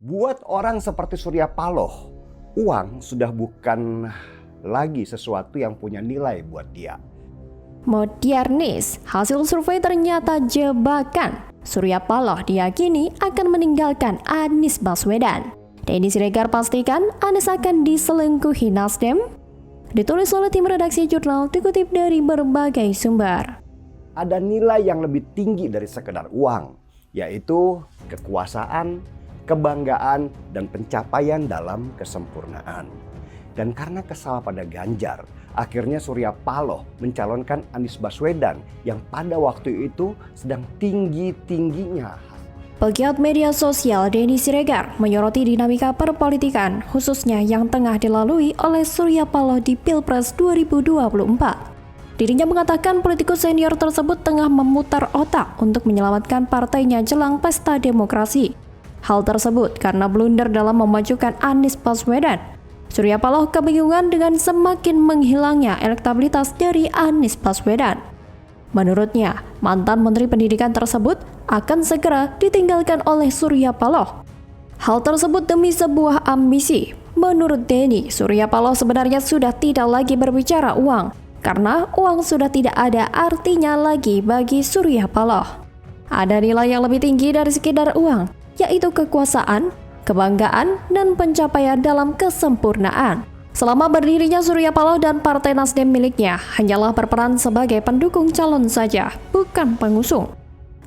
Buat orang seperti Surya Paloh, uang sudah bukan lagi sesuatu yang punya nilai buat dia. Modernis, hasil survei ternyata jebakan. Surya Paloh diyakini akan meninggalkan Anies Baswedan. Denny Siregar pastikan Anies akan diselingkuhi Nasdem. Ditulis oleh tim redaksi jurnal, dikutip dari berbagai sumber. Ada nilai yang lebih tinggi dari sekedar uang, yaitu kekuasaan, kebanggaan, dan pencapaian dalam kesempurnaan. Dan karena kesal pada Ganjar, akhirnya Surya Paloh mencalonkan Anies Baswedan yang pada waktu itu sedang tinggi-tingginya. Pegiat media sosial Denny Siregar menyoroti dinamika perpolitikan khususnya yang tengah dilalui oleh Surya Paloh di Pilpres 2024. Dirinya mengatakan politikus senior tersebut tengah memutar otak untuk menyelamatkan partainya jelang pesta demokrasi. Hal tersebut karena blunder dalam memajukan Anies Baswedan. Surya Paloh kebingungan dengan semakin menghilangnya elektabilitas dari Anies Baswedan. Menurutnya, mantan Menteri Pendidikan tersebut akan segera ditinggalkan oleh Surya Paloh. Hal tersebut demi sebuah ambisi. Menurut Denny, Surya Paloh sebenarnya sudah tidak lagi berbicara uang, karena uang sudah tidak ada artinya lagi bagi Surya Paloh. Ada nilai yang lebih tinggi dari sekedar uang, yaitu kekuasaan, kebanggaan, dan pencapaian dalam kesempurnaan. Selama berdirinya Surya Paloh dan Partai Nasdem miliknya hanyalah berperan sebagai pendukung calon saja, bukan pengusung.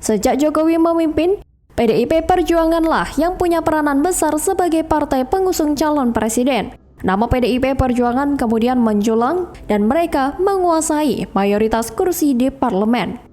Sejak Jokowi memimpin, PDIP Perjuanganlah yang punya peranan besar sebagai partai pengusung calon presiden. Nama PDIP Perjuangan kemudian menjulang dan mereka menguasai mayoritas kursi di parlemen.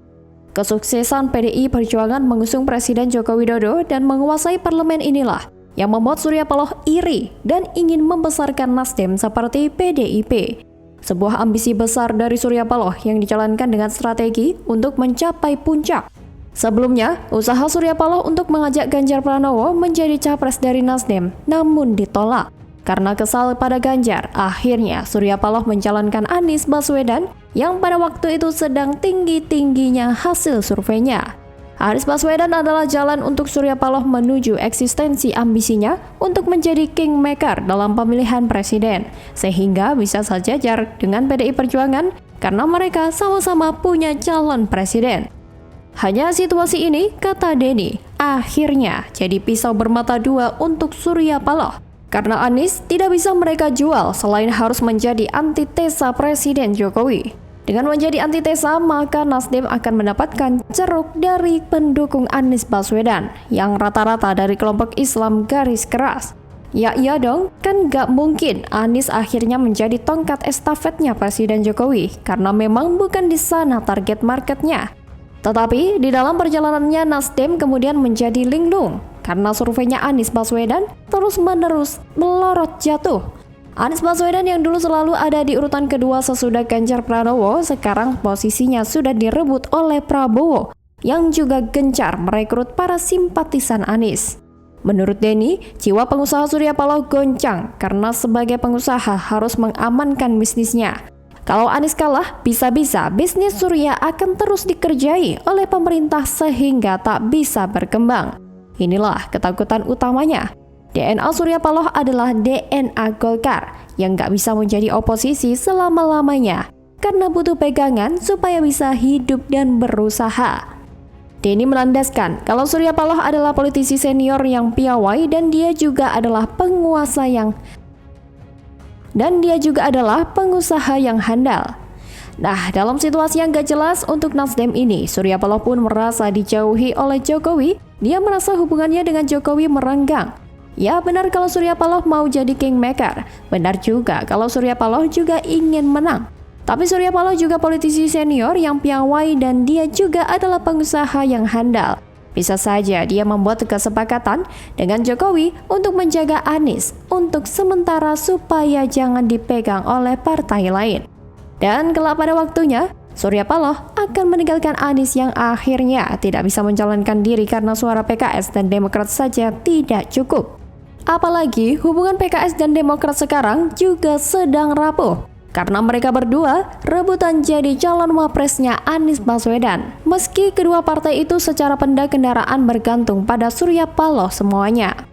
Kesuksesan PDI Perjuangan mengusung Presiden Joko Widodo dan menguasai parlemen inilah yang membuat Surya Paloh iri dan ingin membesarkan Nasdem seperti PDIP. Sebuah ambisi besar dari Surya Paloh yang dijalankan dengan strategi untuk mencapai puncak. Sebelumnya, usaha Surya Paloh untuk mengajak Ganjar Pranowo menjadi capres dari Nasdem namun ditolak. Karena kesal pada Ganjar, akhirnya Surya Paloh mencalonkan Anies Baswedan yang pada waktu itu sedang tinggi-tingginya hasil surveinya. Anies Baswedan adalah jalan untuk Surya Paloh menuju eksistensi ambisinya untuk menjadi kingmaker dalam pemilihan presiden, sehingga bisa sejajar dengan PDI Perjuangan karena mereka sama-sama punya calon presiden. Hanya situasi ini, kata Denny, akhirnya jadi pisau bermata dua untuk Surya Paloh. Karena Anies tidak bisa mereka jual selain harus menjadi antitesa Presiden Jokowi. Dengan menjadi antitesa, maka Nasdem akan mendapatkan ceruk dari pendukung Anies Baswedan yang rata-rata dari kelompok Islam garis keras. Ya iya dong, kan gak mungkin Anies akhirnya menjadi tongkat estafetnya Presiden Jokowi karena memang bukan di sana target marketnya. Tetapi di dalam perjalanannya Nasdem kemudian menjadi linglung karena surveinya Anies Baswedan terus-menerus melorot jatuh. Anies Baswedan yang dulu selalu ada di urutan kedua sesudah Ganjar Pranowo, sekarang posisinya sudah direbut oleh Prabowo yang juga gencar merekrut para simpatisan Anies. Menurut Denny, jiwa pengusaha Surya Paloh goncang karena sebagai pengusaha harus mengamankan bisnisnya. Kalau Anies kalah, bisa-bisa bisnis Surya akan terus dikerjai oleh pemerintah sehingga tak bisa berkembang. Inilah ketakutan utamanya. DNA Surya Paloh adalah DNA Golkar yang gak bisa menjadi oposisi selama-lamanya karena butuh pegangan supaya bisa hidup dan berusaha. Denny melandaskan kalau Surya Paloh adalah politisi senior yang piawai dan dia juga adalah pengusaha yang handal. Nah, dalam situasi yang gak jelas untuk Nasdem ini, Surya Paloh pun merasa dijauhi oleh Jokowi. Dia merasa hubungannya dengan Jokowi merenggang. Ya, benar kalau Surya Paloh mau jadi kingmaker. Benar juga kalau Surya Paloh juga ingin menang. Tapi Surya Paloh juga politisi senior yang piawai dan dia juga adalah pengusaha yang handal. Bisa saja dia membuat kesepakatan dengan Jokowi untuk menjaga Anies untuk sementara supaya jangan dipegang oleh partai lain. Dan kelak pada waktunya, Surya Paloh akan meninggalkan Anies yang akhirnya tidak bisa mencalonkan diri karena suara PKS dan Demokrat saja tidak cukup. Apalagi hubungan PKS dan Demokrat sekarang juga sedang rapuh. Karena mereka berdua rebutan jadi calon wapresnya Anies Baswedan. Meski kedua partai itu secara kendaraan bergantung pada Surya Paloh semuanya.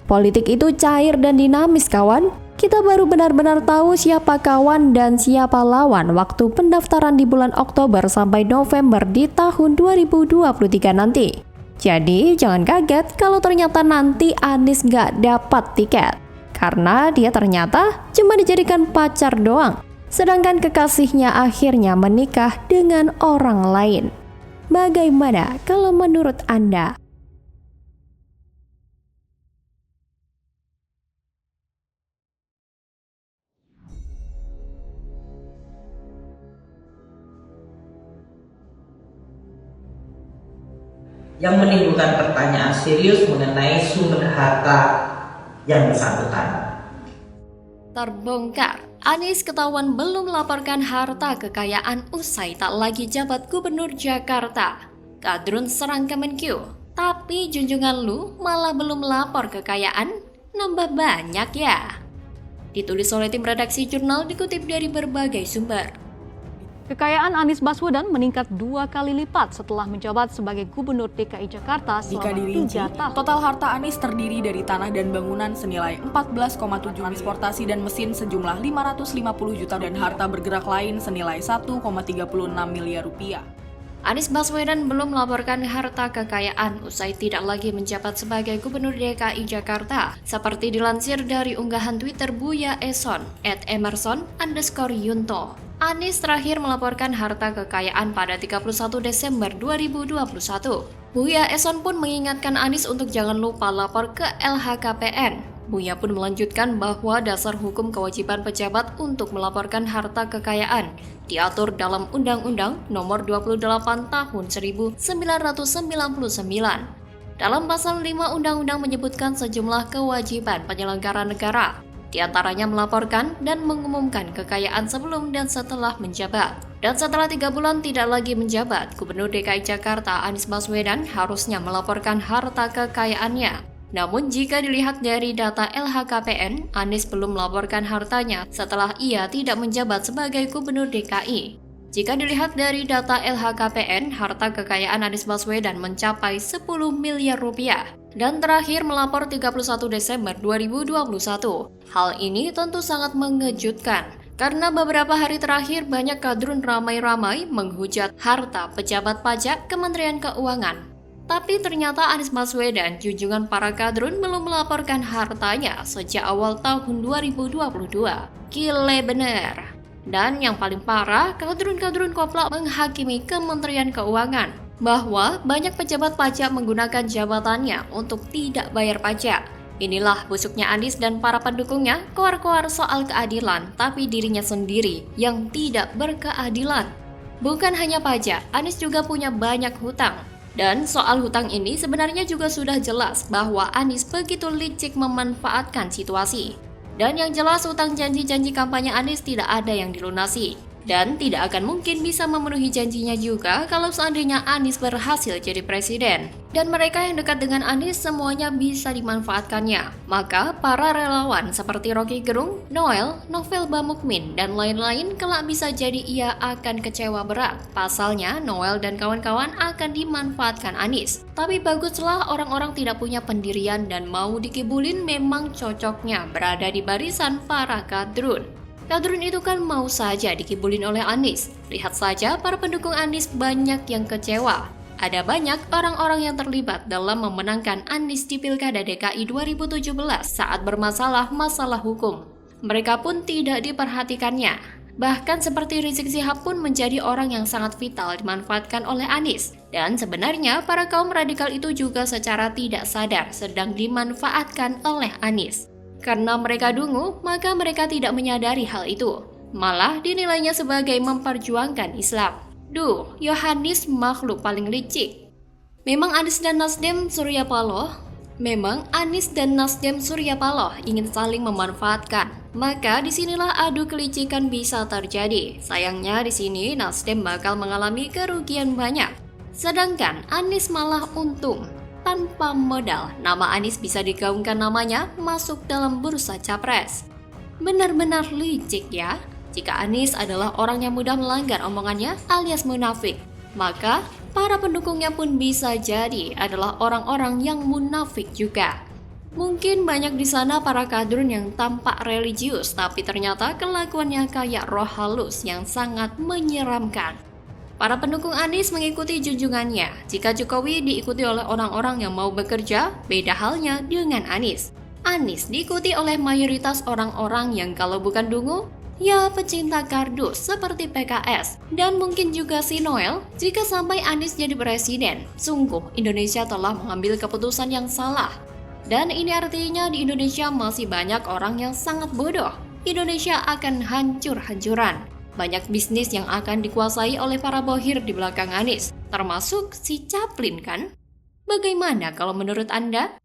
Politik itu cair dan dinamis, kawan. Kita baru benar-benar tahu siapa kawan dan siapa lawan waktu pendaftaran di bulan Oktober sampai November di tahun 2023 nanti. Jadi jangan kaget kalau ternyata nanti Anies nggak dapat tiket. Karena dia ternyata cuma dijadikan pacar doang. Sedangkan kekasihnya akhirnya menikah dengan orang lain. Bagaimana kalau menurut Anda? Yang menimbulkan pertanyaan serius mengenai sumber harta yang bersangkutan. Terbongkar, Anies ketahuan belum melaporkan harta kekayaan usai tak lagi jabat Gubernur Jakarta. Kadrun serang Kemenkyu, tapi junjungan lu malah belum lapor kekayaan, nambah banyak ya. Ditulis oleh tim redaksi jurnal dikutip dari berbagai sumber. Kekayaan Anies Baswedan meningkat 2 kali lipat setelah menjabat sebagai Gubernur DKI Jakarta Jika selama dirinci, 3 tahun. total harta Anies terdiri dari tanah dan bangunan senilai 14,7 transportasi dan mesin sejumlah 550 juta dan harta bergerak lain senilai 1,36 miliar rupiah. Anies Baswedan belum melaporkan harta kekayaan usai tidak lagi menjabat sebagai Gubernur DKI Jakarta, seperti dilansir dari unggahan Twitter Buya Eson @emerson_yunto. Anies terakhir melaporkan harta kekayaan pada 31 Desember 2021. Buya Eson pun mengingatkan Anies untuk jangan lupa lapor ke LHKPN. Buya pun melanjutkan bahwa dasar hukum kewajiban pejabat untuk melaporkan harta kekayaan diatur dalam Undang-Undang Nomor 28 Tahun 1999. Dalam pasal 5 Undang-Undang menyebutkan sejumlah kewajiban penyelenggara negara, di antaranya melaporkan dan mengumumkan kekayaan sebelum dan setelah menjabat. Dan setelah 3 bulan tidak lagi menjabat, Gubernur DKI Jakarta Anies Baswedan harusnya melaporkan harta kekayaannya. Namun jika dilihat dari data LHKPN, Anies belum melaporkan hartanya setelah ia tidak menjabat sebagai Gubernur DKI. Jika dilihat dari data LHKPN, harta kekayaan Anies Baswedan mencapai 10 miliar rupiah. Dan terakhir melapor 31 Desember 2021. Hal ini tentu sangat mengejutkan, karena beberapa hari terakhir banyak kadrun ramai-ramai menghujat harta pejabat pajak Kementerian Keuangan. Tapi ternyata Anies Baswedan, junjungan para kadrun, belum melaporkan hartanya sejak awal tahun 2022. Gile bener. Dan yang paling parah, kadrun-kadrun koplo menghakimi Kementerian Keuangan bahwa banyak pejabat pajak menggunakan jabatannya untuk tidak bayar pajak. Inilah busuknya Anies dan para pendukungnya koar-koar soal keadilan, tapi dirinya sendiri yang tidak berkeadilan. Bukan hanya pajak, Anies juga punya banyak hutang. Dan soal hutang ini sebenarnya juga sudah jelas bahwa Anies begitu licik memanfaatkan situasi. Dan yang jelas hutang janji-janji kampanye Anies tidak ada yang dilunasi. Dan tidak akan mungkin bisa memenuhi janjinya juga kalau seandainya Anies berhasil jadi presiden. Dan mereka yang dekat dengan Anies semuanya bisa dimanfaatkannya. Maka para relawan seperti Rocky Gerung, Noel, Novel Bamukmin, dan lain-lain kelak bisa jadi ia akan kecewa berat. Pasalnya Noel dan kawan-kawan akan dimanfaatkan Anies. Tapi baguslah orang-orang tidak punya pendirian dan mau dikibulin memang cocoknya berada di barisan para kadrun. Kadrun itu kan mau saja dikibulin oleh Anies. Lihat saja para pendukung Anies banyak yang kecewa. Ada banyak orang-orang yang terlibat dalam memenangkan Anies di Pilkada DKI 2017 saat bermasalah masalah hukum. Mereka pun tidak diperhatikannya. Bahkan seperti Rizik Syihab pun menjadi orang yang sangat vital dimanfaatkan oleh Anies. Dan sebenarnya para kaum radikal itu juga secara tidak sadar sedang dimanfaatkan oleh Anies. Karena mereka dungu, maka mereka tidak menyadari hal itu. Malah dinilainya sebagai memperjuangkan Islam. Duh, Yohanis makhluk paling licik. Memang Anies dan Nasdem Surya Paloh ingin saling memanfaatkan. Maka disinilah adu kelicikan bisa terjadi. Sayangnya di sini Nasdem bakal mengalami kerugian banyak. Sedangkan Anies malah untung. Tanpa modal, nama Anies bisa digaungkan namanya masuk dalam bursa capres. Benar-benar licik ya. Jika Anies adalah orang yang mudah melanggar omongannya alias munafik, maka para pendukungnya pun bisa jadi adalah orang-orang yang munafik juga. Mungkin banyak di sana para kadrun yang tampak religius, tapi ternyata kelakuannya kayak roh halus yang sangat menyeramkan. Para pendukung Anies mengikuti junjungannya. Jika Jokowi diikuti oleh orang-orang yang mau bekerja, beda halnya dengan Anies. Anies diikuti oleh mayoritas orang-orang yang kalau bukan dungu, ya pecinta kardus seperti PKS. Dan mungkin juga si Noel jika sampai Anies jadi presiden. Sungguh Indonesia telah mengambil keputusan yang salah. Dan ini artinya di Indonesia masih banyak orang yang sangat bodoh. Indonesia akan hancur-hancuran. Banyak bisnis yang akan dikuasai oleh para bohir di belakang Anies, termasuk si Chaplin kan? Bagaimana kalau menurut Anda?